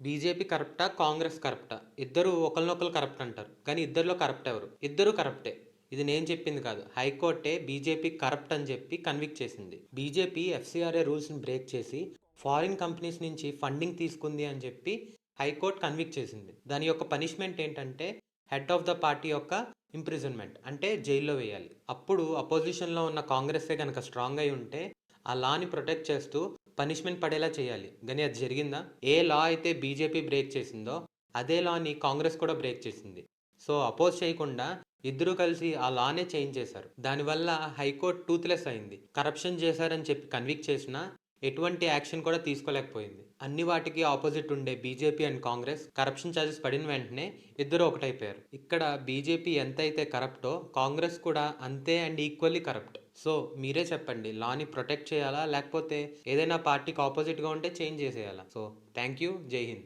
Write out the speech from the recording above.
BJP కరప్టా? Congress కరప్టా? ఇద్దరు ఒకరినొకరు corrupt అంటారు. కానీ ఇద్దరిలో కరప్ట్ ఎవరు? ఇద్దరు కరప్టే. ఇది నేను చెప్పింది కాదు. హైకోర్టే బీజేపీ కరప్ట్ అని చెప్పి కన్విక్ట్ చేసింది. బీజేపీ ఎఫ్సిఆర్ఏ రూల్స్ని బ్రేక్ చేసి ఫారిన్ కంపెనీస్ నుంచి ఫండింగ్ తీసుకుంది అని చెప్పి హైకోర్టు కన్విక్ట్ చేసింది. దాని యొక్క పనిష్మెంట్ ఏంటంటే హెడ్ ఆఫ్ ద పార్టీ యొక్క ఇంప్రిజన్మెంట్, అంటే జైల్లో వేయాలి. అప్పుడు అపోజిషన్లో ఉన్న కాంగ్రెస్సే కనుక స్ట్రాంగ్ అయి ఉంటే ఆ లాని ప్రొటెక్ట్ చేస్తూ పనిష్మెంట్ పడేలా చేయాలి. కానీ అది జరిగిందా? ఏ లా అయితే బీజేపీ బ్రేక్ చేసిందో అదే లాని కాంగ్రెస్ కూడా బ్రేక్ చేసింది. సో అపోజ్ చేయకుండా ఇద్దరూ కలిసి ఆ లానే చేంజ్ చేశారు. దానివల్ల హైకోర్టు టూత్లెస్ అయింది. కరప్షన్ చేశారని చెప్పి కన్విక్ట్ చేసినా ఎటువంటి యాక్షన్ కూడా తీసుకోలేకపోయింది. అన్ని వాటికి ఆపోజిట్ ఉండే BJP and Congress corruption charges పడిన వెంటనే ఇద్దరు ఒకటైపోయారు. ఇక్కడ బీజేపీ ఎంతైతే కరప్టో కాంగ్రెస్ కూడా అంతే అండ్ ఈక్వల్లీ కరప్ట్. సో మీరే చెప్పండి, లాని ప్రొటెక్ట్ చేయాలా లేకపోతే ఏదైనా పార్టీకి ఆపోజిట్గా ఉంటే చేంజ్ చేసేయాలా? So thank you. జై హింద్.